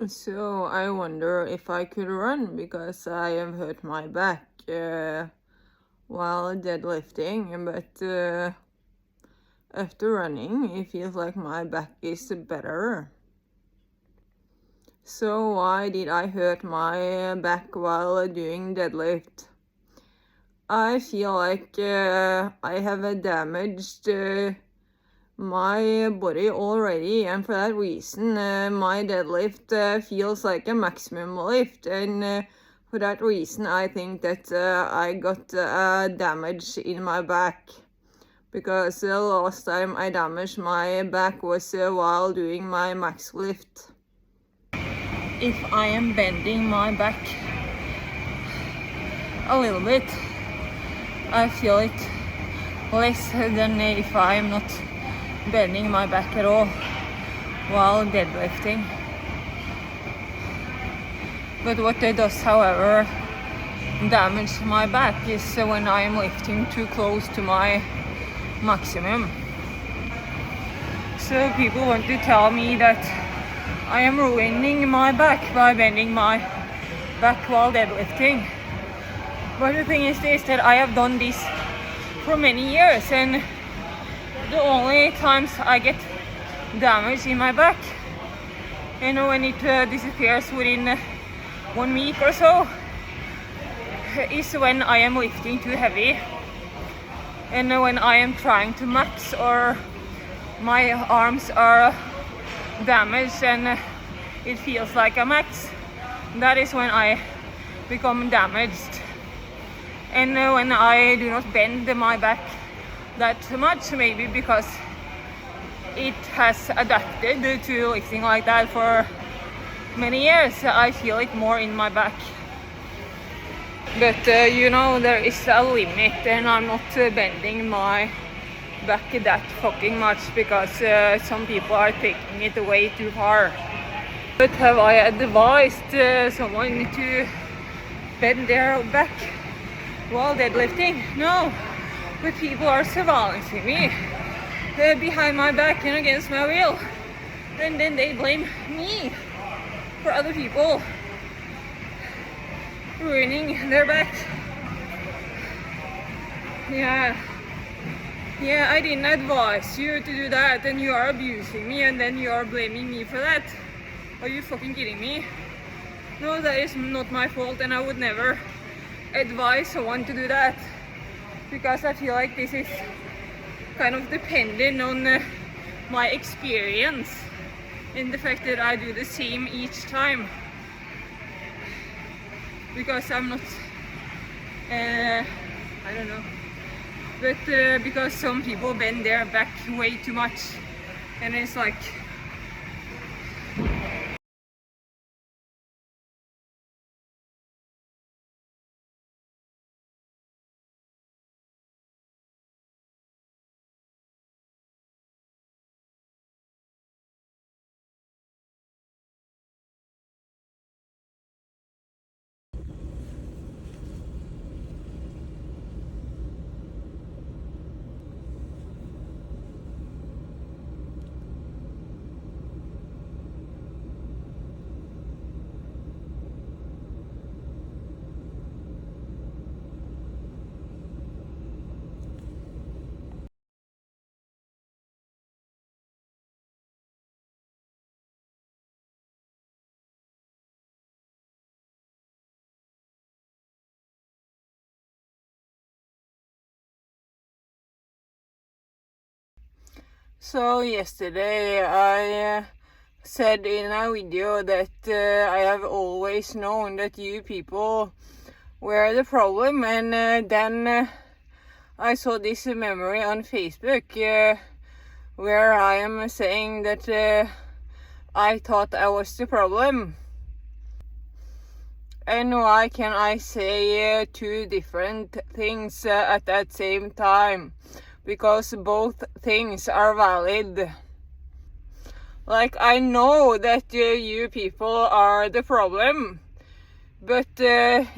So I wonder if I could run because I have hurt my back while deadlifting, but after running it feels like my back is better. So why did I hurt my back while doing deadlift? I feel like I have damaged my body already, and for that reason my deadlift feels like a maximum lift, and for that reason I think that I got damage in my back, because the last time I damaged my back was while doing my max lift. If I am bending my back a little bit, I feel it less than if I am not bending my back at all while deadlifting. But what it does, however, damage my back is when I am lifting too close to my maximum. So people want to tell me that I am ruining my back by bending my back while deadlifting. But the thing is this, that I have done this for many years, and the only times I get damage in my back, and when it disappears within 1 week or so, is when I am lifting too heavy, and when I am trying to max, or my arms are damaged and it feels like a max. That is when I become damaged. And when I do not bend my back that much, maybe because it has adapted to lifting like that for many years, I feel it more in my back. But there is a limit, and I'm not bending my back that fucking much, because some people are taking it way too far. But have I advised someone to bend their back while deadlifting? No. But people are surveillancing me behind my back and against my will, and then they blame me for other people ruining their back. Yeah, I didn't advise you to do that, and you are abusing me, and then you are blaming me for that. Are you fucking kidding me? No, that is not my fault, and I would never advise someone to do that, because I feel like this is kind of dependent on my experience and the fact that I do the same each time, because I'm not I don't know, but because some people bend their back way too much, and it's like, so yesterday I said in a video that I have always known that you people were the problem, and then I saw this memory on Facebook where I am saying that I thought I was the problem. And why can I say two different things at that same time? Because both things are valid. Like, I know that you people are the problem, but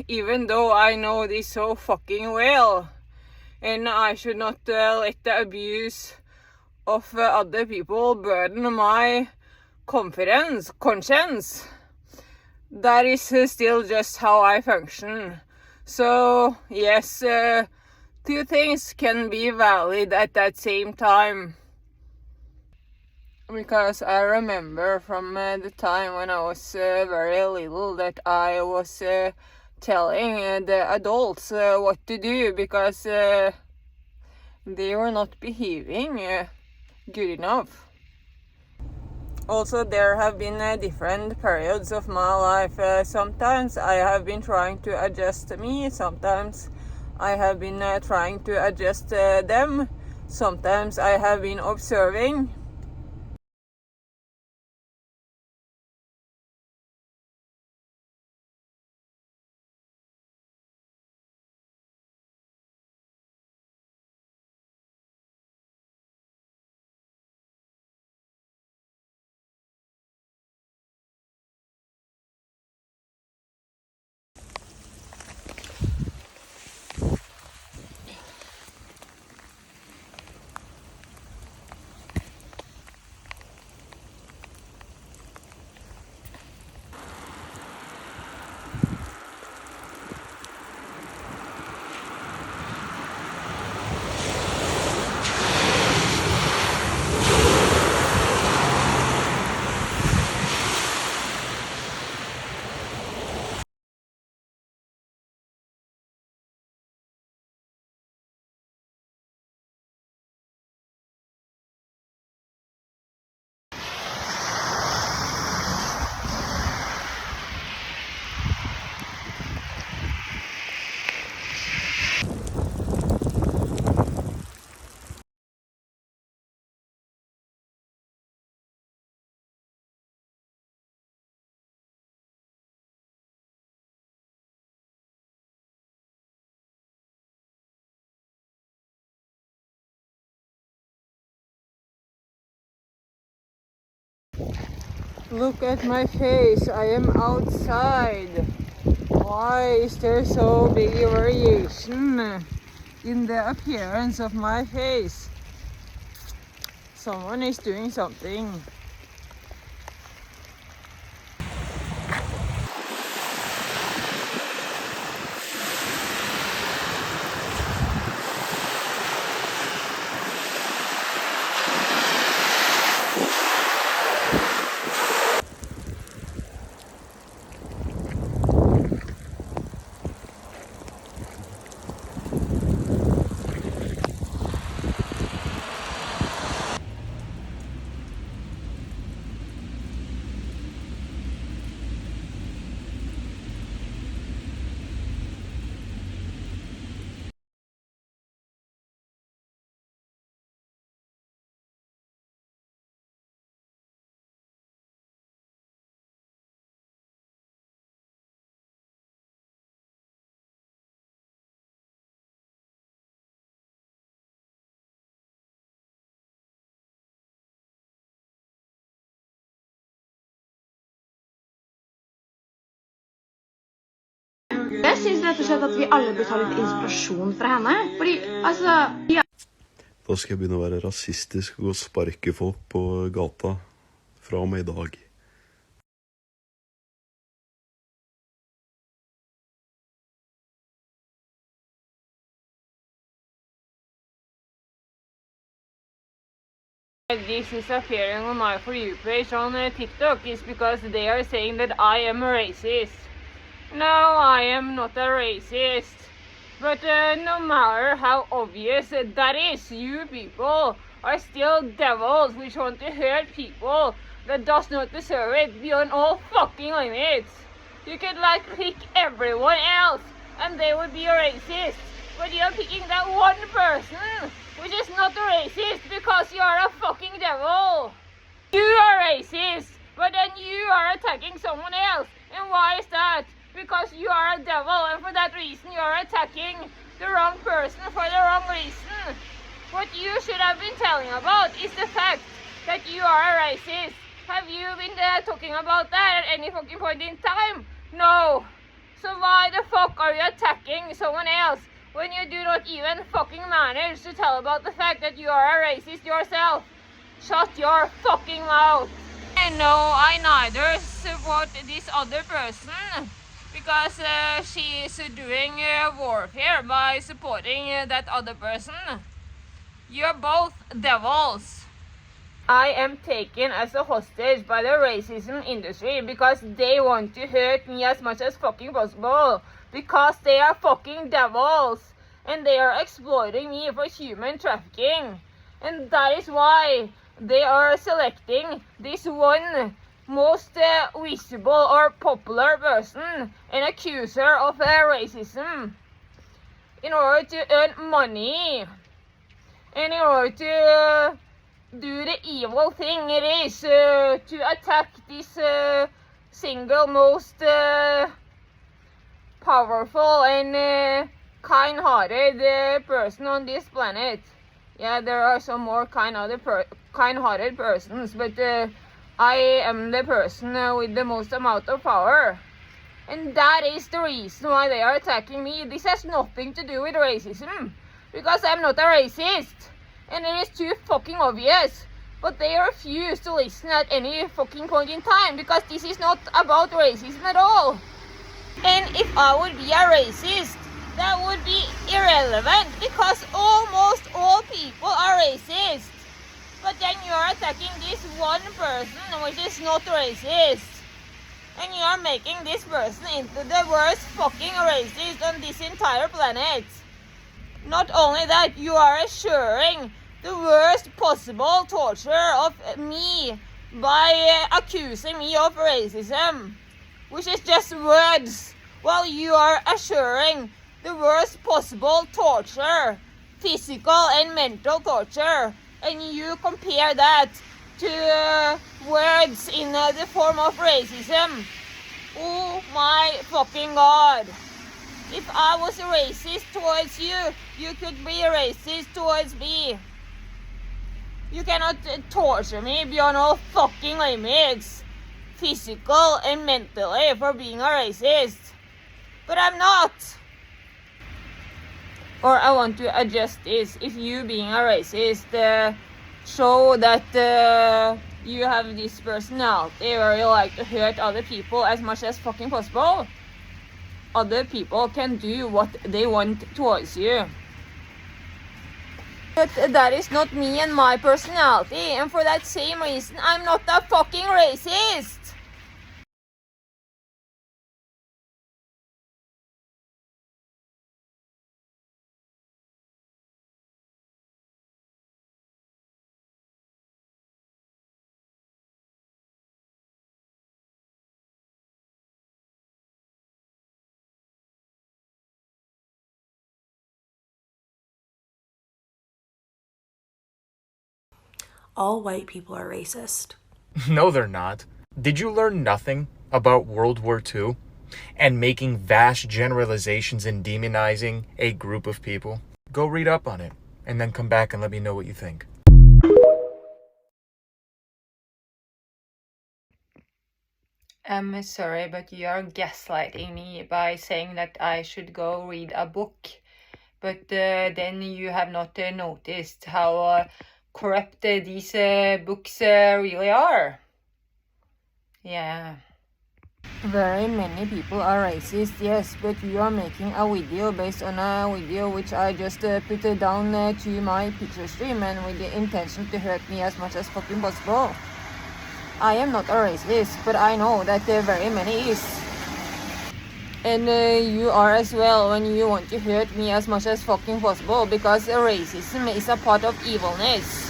even though I know this so fucking well, and I should not let the abuse of other people burden my conscience, that is still just how I function. So yes, two things can be valid at that same time. Because I remember from the time when I was very little that I was telling the adults what to do because they were not behaving good enough. Also, there have been different periods of my life. Sometimes I have been trying to adjust me, sometimes I have been trying to adjust them, sometimes I have been observing. Look at my face, I am outside. Why is there so big variation in the appearance of my face? Someone is doing something. Jeg synes rett og slett at vi alle bør ta litt inspirasjon fra henne. Fordi, altså... Ja. Da skal jeg begynne å være rasistisk og sparke folk på gata fra og med i dag. This is appearing on my For You page on TikTok is because they are saying that I am a racist. No, I am not a racist. But no matter how obvious that is, you people are still devils which want to hurt people that does not deserve it beyond all fucking limits. You could like pick everyone else and they would be a racist. But you're picking that one person which is not a racist because you are a fucking devil. You are racist, but then you are attacking someone else. And why is that? Because you are a devil, and for that reason you are attacking the wrong person for the wrong reason. What you should have been telling about is the fact that you are a racist. Have you been talking about that at any fucking point in time? No. So why the fuck are you attacking someone else when you do not even fucking manage to tell about the fact that you are a racist yourself? Shut your fucking mouth. No, I neither support this other person because she is doing warfare by supporting that other person. You're both devils. I am taken as a hostage by the racism industry because they want to hurt me as much as fucking possible. Because they are fucking devils and they are exploiting me for human trafficking. And that is why they are selecting this one most visible or popular person and accuser of racism in order to earn money and in order to do the evil thing it is to attack this single most powerful and kind-hearted person on this planet. Yeah, there are some more kind-hearted persons, but I am the person with the most amount of power. And that is the reason why they are attacking me. This has nothing to do with racism, because I'm not a racist. And it is too fucking obvious. But they refuse to listen at any fucking point in time, because this is not about racism at all. And if I would be a racist, that would be irrelevant, because almost all people are racist. But then you are attacking this one person which is not racist. And you are making this person into the worst fucking racist on this entire planet. Not only that, you are assuring the worst possible torture of me by accusing me of racism, which is just words, while you are assuring the worst possible torture, physical and mental torture, and you compare that to words in the form of racism. Oh my fucking god. If I was racist towards you, you could be racist towards me. You cannot torture me beyond all fucking limits, physical and mentally, for being a racist. But I'm not. Or I want to adjust this. If you being a racist show that you have this personality where you like to hurt other people as much as fucking possible, other people can do what they want towards you. But that is not me and my personality, and for that same reason, I'm not a fucking racist. All white people are racist. No, they're not. Did you learn nothing about World War II and making vast generalizations and demonizing a group of people? Go read up on it and then come back and let me know what you think. I'm sorry, but you are gaslighting me by saying that I should go read a book. But then you have not noticed how corrupt these books really are. Yeah. Very many people are racist, yes, but you are making a video based on a video which I just put down to my picture stream, and with the intention to hurt me as much as fucking possible. I am not a racist, but I know that very many is. And you are as well when you want to hurt me as much as fucking possible, because racism is a part of evilness.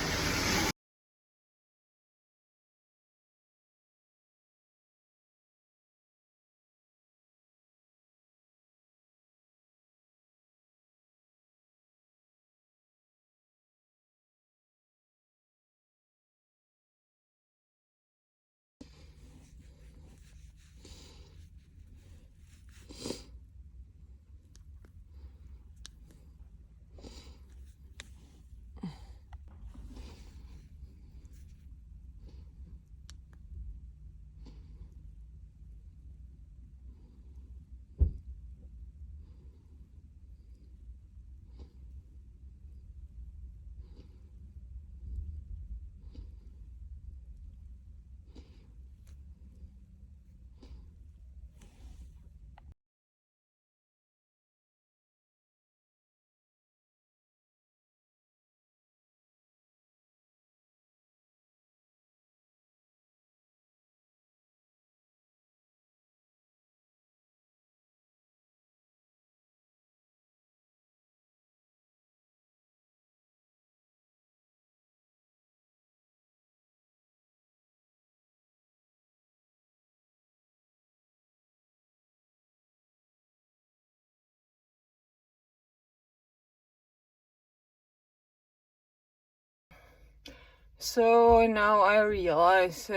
So now I realize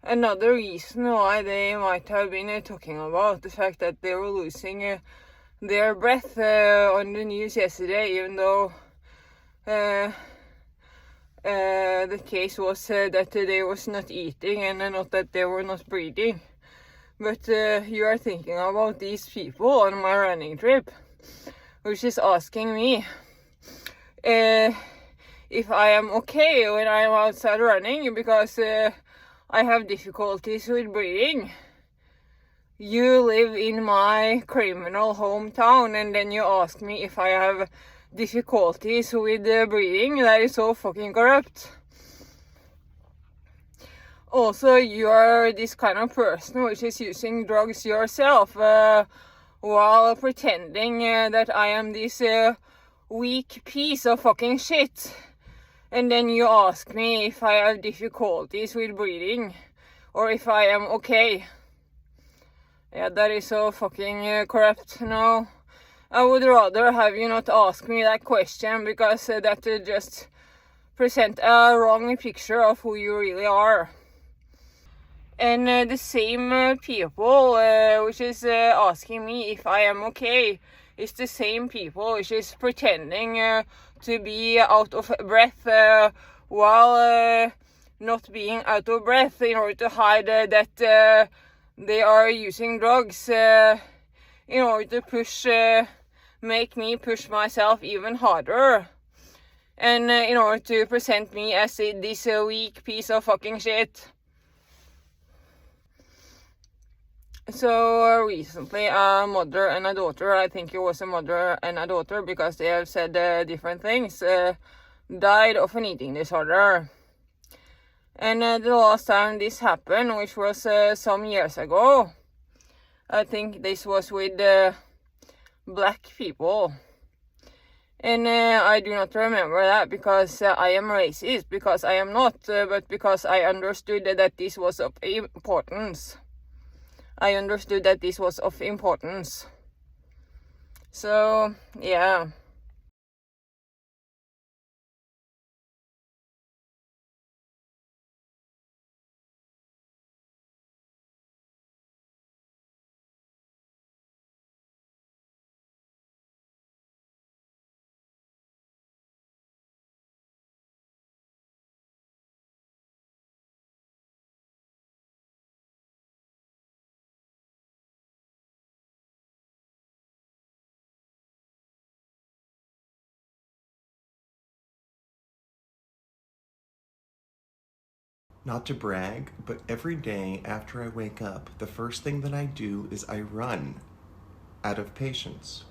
another reason why they might have been talking about the fact that they were losing their breath on the news yesterday, even though the case was that they was not eating and not that they were not breathing. But you are thinking about these people on my running trip, which is asking me if I am okay when I am outside running because I have difficulties with breathing. You live in my criminal hometown and then you ask me if I have difficulties with breathing. That is so fucking corrupt. Also, you are this kind of person which is using drugs yourself while pretending that I am this weak piece of fucking shit. And then you ask me if I have difficulties with breathing or if I am okay. Yeah, that is so fucking corrupt. No, I would rather have you not ask me that question because that just present a wrong picture of who you really are. And the same people which is asking me if I am okay is the same people which is pretending to be out of breath while not being out of breath in order to hide that they are using drugs in order to make me push myself even harder. And in order to present me as this weak piece of fucking shit. So recently a mother and a daughter, I think it was a mother and a daughter because they have said different things, died of an eating disorder. And the last time this happened, which was some years ago, I think this was with black people. And I do not remember that because I am racist, because I am not, but because I understood that this was of importance. I understood that this was of importance. So, yeah. Not to brag, but every day after I wake up, the first thing that I do is I run out of patience.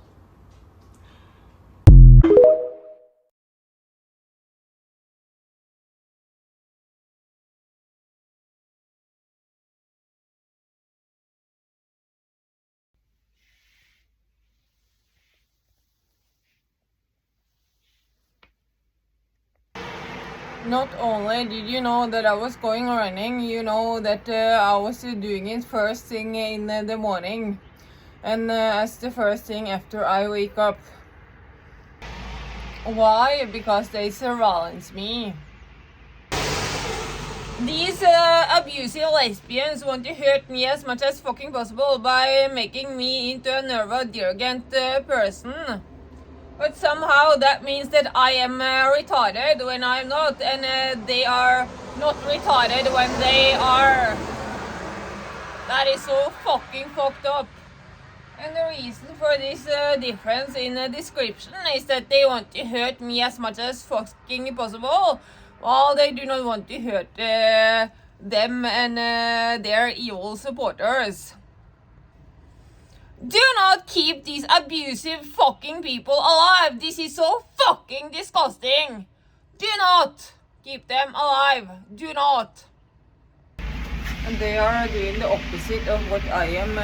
Not only did you know that I was going running, you know that I was doing it first thing in the morning. And as the first thing after I wake up. Why? Because they surveillance me. These abusive lesbians want to hurt me as much as fucking possible by making me into a neurodivergent person. But somehow that means that I am retarded when I'm not, and they are not retarded when they are. That is so fucking fucked up. And the reason for this difference in the description is that they want to hurt me as much as fucking possible, while they do not want to hurt them and their evil supporters. Do not keep these abusive fucking people alive. This is so fucking disgusting. Do not keep them alive. Do not. And they are doing the opposite of what I am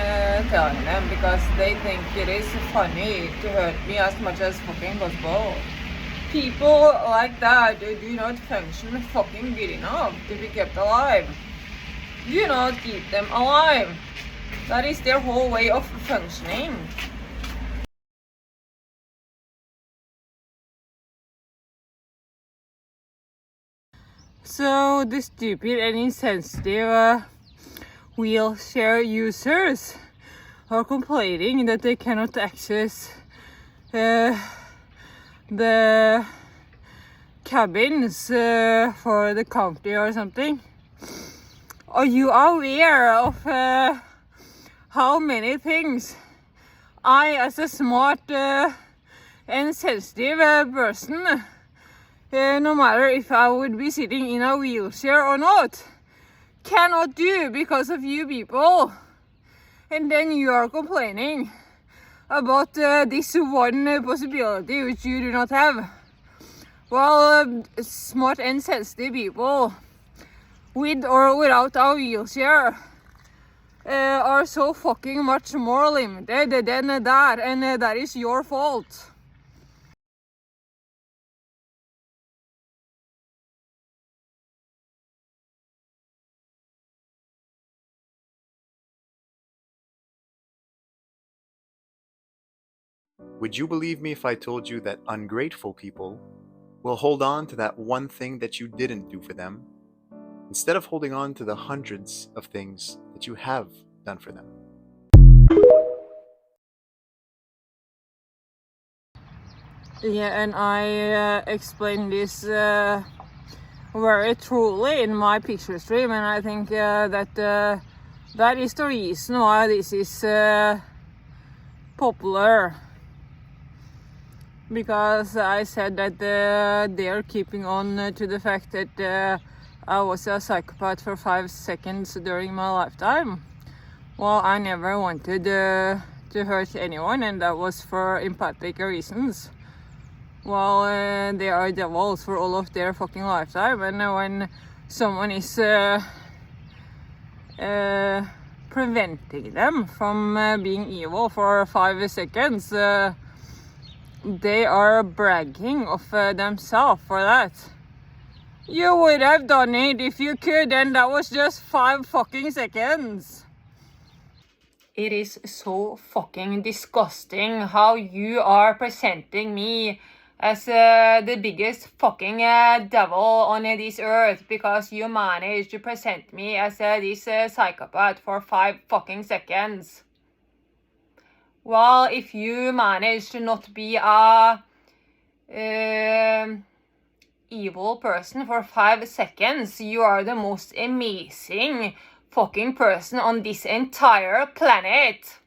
telling them because they think it is funny to hurt me as much as fucking possible. People like that do not function fucking good enough to be kept alive. Do not keep them alive. That is their whole way of functioning. So the stupid and insensitive wheelchair users are complaining that they cannot access the cabins for the county or something. Are you aware of how many things I, as a smart and sensitive person, no matter if I would be sitting in a wheelchair or not, cannot do because of you people? And then you are complaining about this one possibility which you do not have. Well, smart and sensitive people, with or without a wheelchair, are so fucking much more limited than that, and that is your fault. Would you believe me if I told you that ungrateful people will hold on to that one thing that you didn't do for them, instead of holding on to the hundreds of things that you have done for them? Yeah, and I explained this very truly in my picture stream, and I think that that is the reason why this is popular. Because I said that they're keeping on to the fact that I was a psychopath for 5 seconds during my lifetime. Well, I never wanted to hurt anyone, and that was for empathic reasons. Well, they are devils for all of their fucking lifetime, and when someone is preventing them from being evil for 5 seconds, they are bragging of themselves for that. You would have done it if you could, and that was just 5 fucking seconds. It is so fucking disgusting how you are presenting me as the biggest fucking devil on this earth, because you managed to present me as this psychopath for 5 fucking seconds. Well, if you manage to not be a evil person for 5 seconds, you are the most amazing fucking person on this entire planet.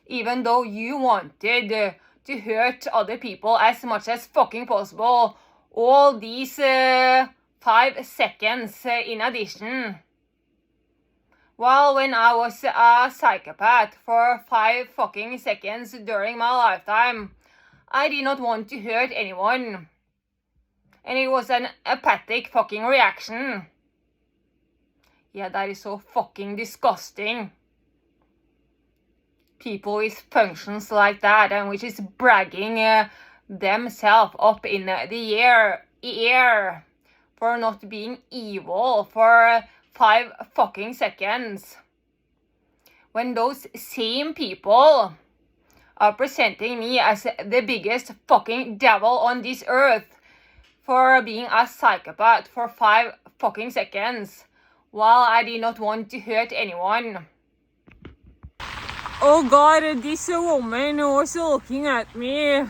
Even though you wanted to hurt other people as much as fucking possible, all these 5 seconds in addition. Well, when I was a psychopath for 5 fucking seconds during my lifetime, I did not want to hurt anyone. And it was an apathic fucking reaction. Yeah, that is so fucking disgusting. People with functions like that, and which is bragging themselves up in the air for not being evil for 5 fucking seconds. When those same people are presenting me as the biggest fucking devil on this earth for being a psychopath for 5 fucking seconds, while I did not want to hurt anyone. Oh god, this woman was looking at me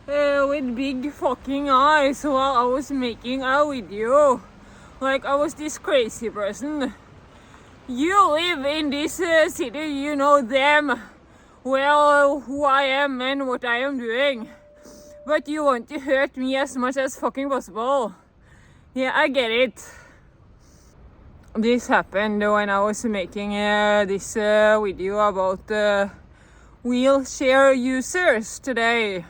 with big fucking eyes while I was making a video. Like I was this crazy person. You live in this city, you know them well, who I am and what I am doing. But you want to hurt me as much as fucking possible. Yeah, I get it. This happened when I was making this video about wheelchair users today.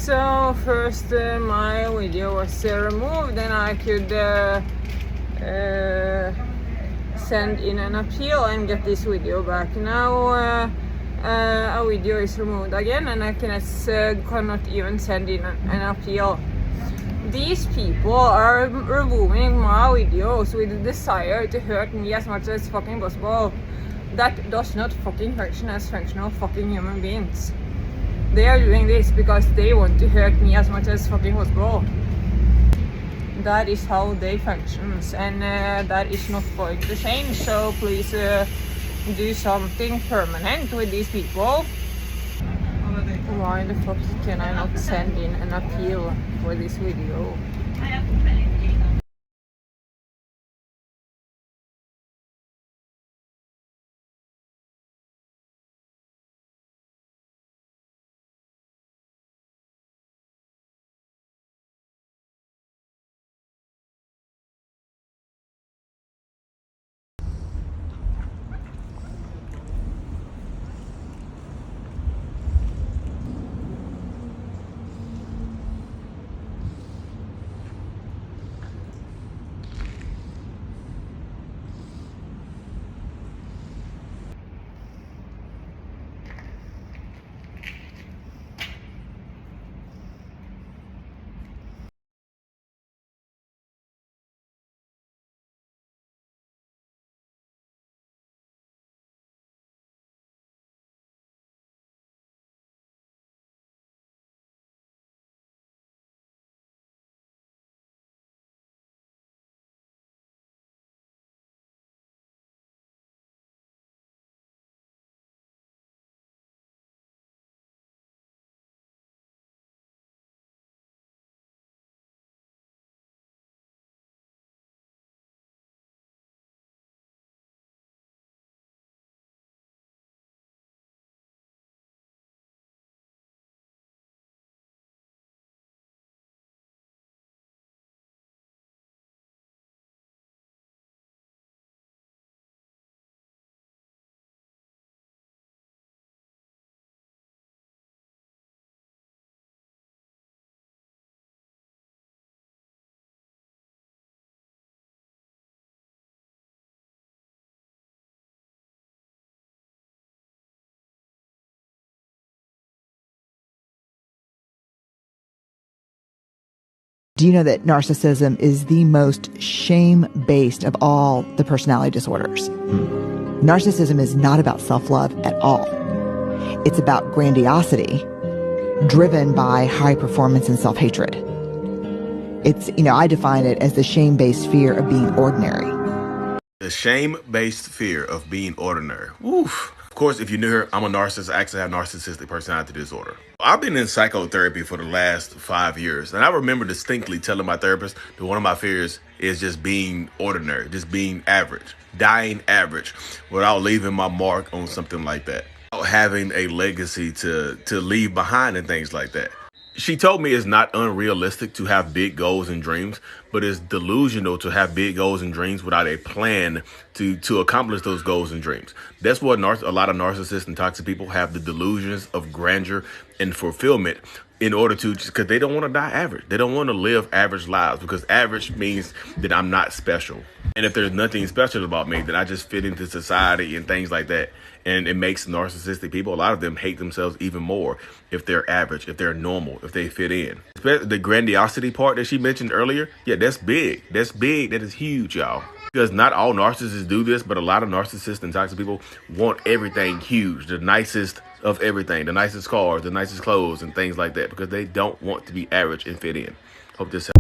So first my video was removed and I could send in an appeal and get this video back. Now a video is removed again and I cannot even send in an appeal. These people are removing my videos with the desire to hurt me as much as fucking possible. That does not fucking function as functional fucking human beings. They are doing this because they want to hurt me as much as fucking possible. That is how they function, and that is not going to change. So please do something permanent with these people. Why the fuck can I not send in an appeal for this video? Do you know that narcissism is the most shame-based of all the personality disorders? Narcissism is not about self-love at all. It's about grandiosity driven by high performance and self-hatred. It's, I define it as the shame-based fear of being ordinary. The shame-based fear of being ordinary. Oof. Of course, if you're new here, I'm a narcissist. I actually have narcissistic personality disorder. I've been in psychotherapy for the last 5 years, and I remember distinctly telling my therapist that one of my fears is just being ordinary, just being average, dying average, without leaving my mark on something like that, without having a legacy to leave behind and things like that. She told me it's not unrealistic to have big goals and dreams, but it's delusional to have big goals and dreams without a plan to accomplish those goals and dreams. That's what a lot of narcissists and toxic people have, the delusions of grandeur and fulfillment in order to, because they don't want to die average. They don't want to live average lives because average means that I'm not special. And if there's nothing special about me, then I just fit into society and things like that. And it makes narcissistic people, a lot of them, hate themselves even more if they're average, if they're normal, if they fit in. The grandiosity part that she mentioned earlier, yeah, that's big. That's big. That is huge, y'all. Because not all narcissists do this, but a lot of narcissists and toxic people want everything huge, the nicest of everything, the nicest cars, the nicest clothes, and things like that, because they don't want to be average and fit in. Hope this helps.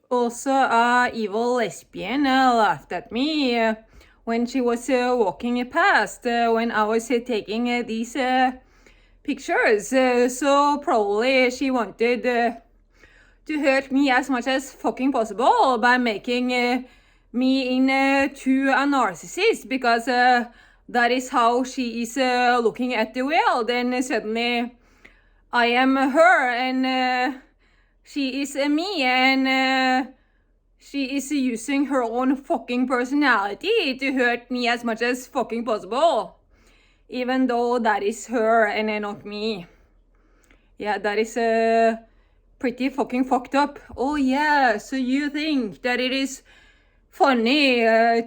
Also, a evil lesbian laughed at me when she was walking past when I was taking these pictures. So probably she wanted to hurt me as much as fucking possible by making me into a narcissist, because that is how she is looking at the world, and suddenly I am her and she is me, and she is using her own fucking personality to hurt me as much as fucking possible. even though that is her and not me. Yeah, that is pretty fucking fucked up. Oh yeah, so you think that it is funny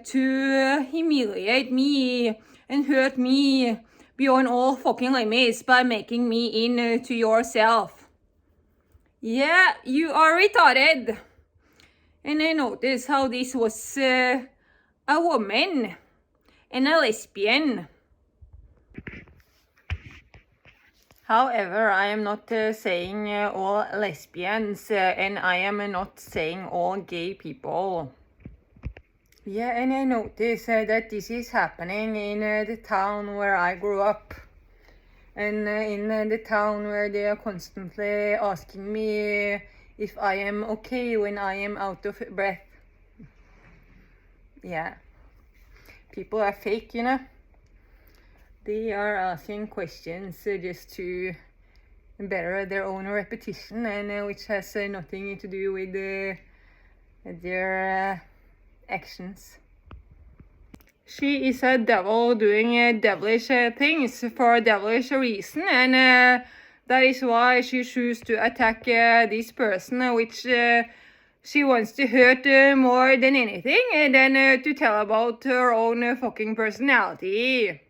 to humiliate me and hurt me beyond all fucking limits by making me into yourself? Yeah, you are retarded. And I noticed how this was a woman and a lesbian. However, I am not saying all lesbians and I am not saying all gay people. Yeah, and I noticed that this is happening in the town where I grew up. And in the town where they are constantly asking me if I am okay when I am out of breath. Yeah. People are fake, you know. They are asking questions just to better their own repetition, and which has nothing to do with their actions. She is a devil doing devilish things for a devilish reason, and that is why she chooses to attack this person, which she wants to hurt more than anything, and then to tell about her own fucking personality.